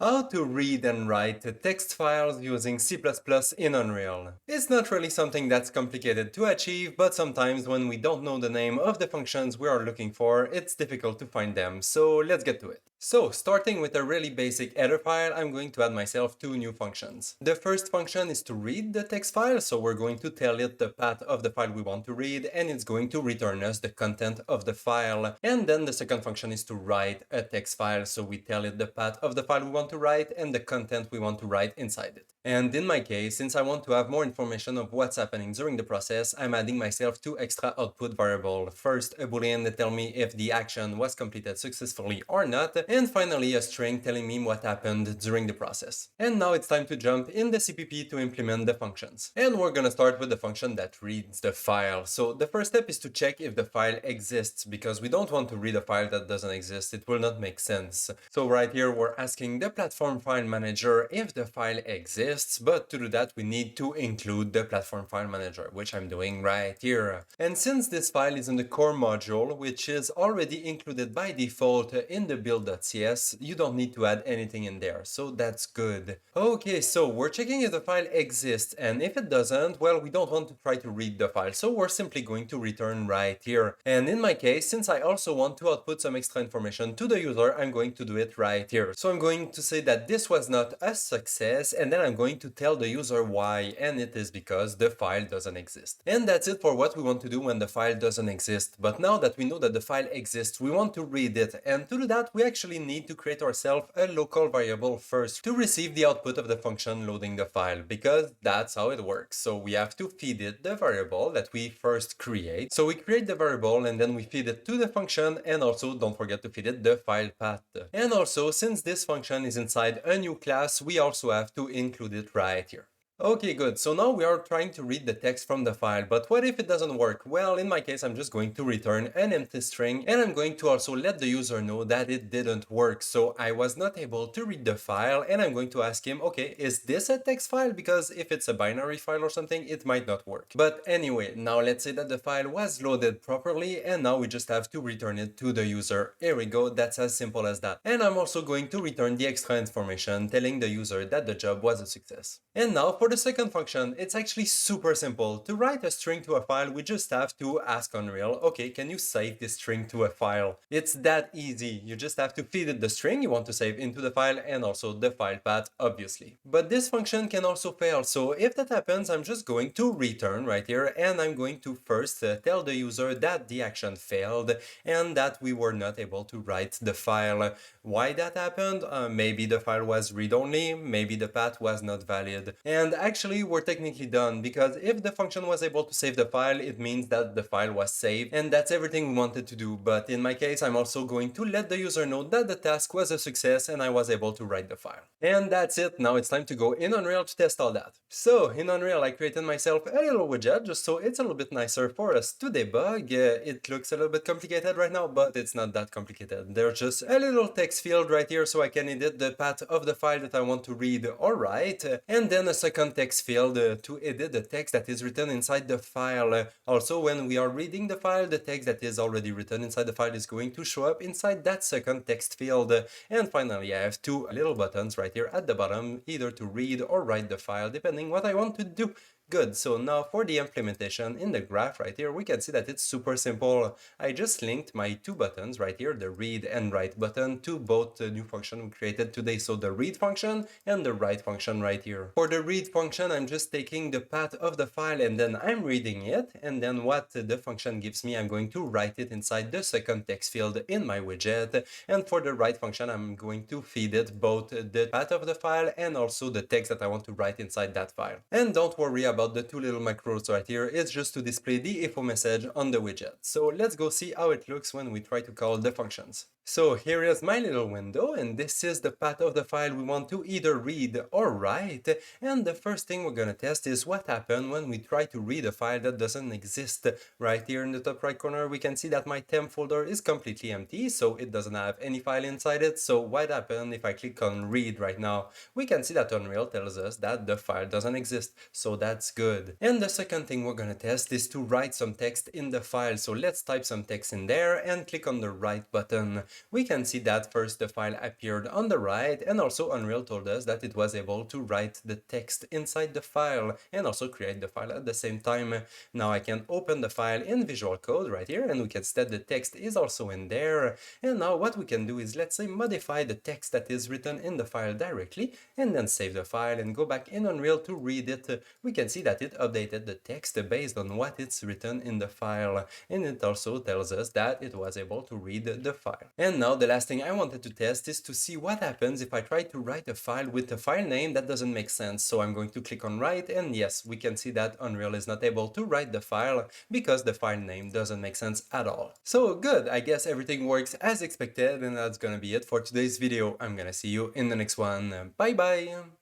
How to read and write text files using C++ in Unreal. It's not really something that's complicated to achieve, but sometimes when we don't know the name of the functions we are looking for, it's difficult to find them, so let's get to it. So, starting with a really basic header file, I'm going to add myself two new functions. The first function is to read the text file, so we're going to tell it the path of the file we want to read, and it's going to return us the content of the file. And then the second function is to write a text file, so we tell it the path of the file we want to write and the content we want to write inside it. And in my case, since I want to have more information of what's happening during the process, I'm adding myself two extra output variables. First, a boolean that tells me if the action was completed successfully or not, and finally a string telling me what happened during the process. And now it's time to jump in the CPP to implement the functions. And we're gonna start with the function that reads the file. So the first step is to check if the file exists, because we don't want to read a file that doesn't exist. It will not make sense. So right here we're asking the platform file manager if the file exists, but to do that we need to include the platform file manager, which I'm doing right here. And since this file is in the core module, which is already included by default in the build.cs, you don't need to add anything in there, so that's good. Okay, so we're checking if the file exists, and if it doesn't, well, we don't want to try to read the file, so we're simply going to return right here. And in my case, since I also want to output some extra information to the user, I'm going to do it right here. So I'm going to say that this was not a success, and then I'm going to tell the user why, and it is because the file doesn't exist. And that's it for what we want to do when the file doesn't exist. But now that we know that the file exists, we want to read it, and to do that we actually need to create ourselves a local variable first to receive the output of the function loading the file, because that's how it works. So we have to feed it the variable that we first create. So we create the variable and then we feed it to the function, and also don't forget to feed it the file path. And also, since this function is inside a new class, we also have to include it right here. Okay, good. So now we are trying to read the text from the file, but what if it doesn't work? Well, in my case, I'm just going to return an empty string, and I'm going to also let the user know that it didn't work. So I was not able to read the file, and I'm going to ask him, okay, is this a text file? Because if it's a binary file or something, it might not work. But anyway, now let's say that the file was loaded properly, and now we just have to return it to the user. Here we go, that's as simple as that. And I'm also going to return the extra information telling the user that the job was a success. And now for the second function, it's actually super simple. To write a string to a file, we just have to ask Unreal, okay, can you save this string to a file? It's that easy. You just have to feed it the string you want to save into the file and also the file path, obviously. But this function can also fail. So if that happens, I'm just going to return right here, and I'm going to first tell the user that the action failed and that we were not able to write the file. Why that happened? Maybe the file was read-only, maybe the path was not valid. And actually we're technically done, because if the function was able to save the file, it means that the file was saved, and that's everything we wanted to do. But in my case, I'm also going to let the user know that the task was a success and I was able to write the file. And that's it. Now it's time to go in Unreal to test all that. So in Unreal, I created myself a little widget just so it's a little bit nicer for us to debug. It looks a little bit complicated right now, but it's not that complicated. There's just a little text field right here so I can edit the path of the file that I want to read or write, and then a second text field to edit the text that is written inside the file. Also, when we are reading the file, the text that is already written inside the file is going to show up inside that second text field. And finally, I have two little buttons right here at the bottom, either to read or write the file, depending what I want to do. Good, so now for the implementation in the graph right here, we can see that it's super simple. I just linked my two buttons right here, the read and write button, to both the new function we created today. So the read function and the write function right here. For the read function, I'm just taking the path of the file and then I'm reading it. And then what the function gives me, I'm going to write it inside the second text field in my widget. And for the write function, I'm going to feed it both the path of the file and also the text that I want to write inside that file. And don't worry about the two little macros right here, it's just to display the info message on the widget. So let's go see how it looks when we try to call the functions. So here is my little window, and this is the path of the file we want to either read or write. And the first thing we're gonna test is what happens when we try to read a file that doesn't exist. Right here in the top right corner, we can see that my temp folder is completely empty, so it doesn't have any file inside it. So what happens if I click on read right now? We can see that Unreal tells us that the file doesn't exist. So that's that's good. And the second thing we're gonna test is to write some text in the file. So let's type some text in there and click on the write button. We can see that first the file appeared on the right, and also Unreal told us that it was able to write the text inside the file and also create the file at the same time. Now I can open the file in Visual Code right here, and we can see that the text is also in there. And now what we can do is, let's say, modify the text that is written in the file directly, and then save the file and go back in Unreal to read it. We can see that it updated the text based on what it's written in the file, and it also tells us that it was able to read the file. And now the last thing I wanted to test is to see what happens if I try to write a file with a file name that doesn't make sense. So I'm going to click on write, and yes, we can see that Unreal is not able to write the file because the file name doesn't make sense at all. So good, I guess everything works as expected, and that's gonna be it for today's video. I'm gonna see you in the next one. Bye bye!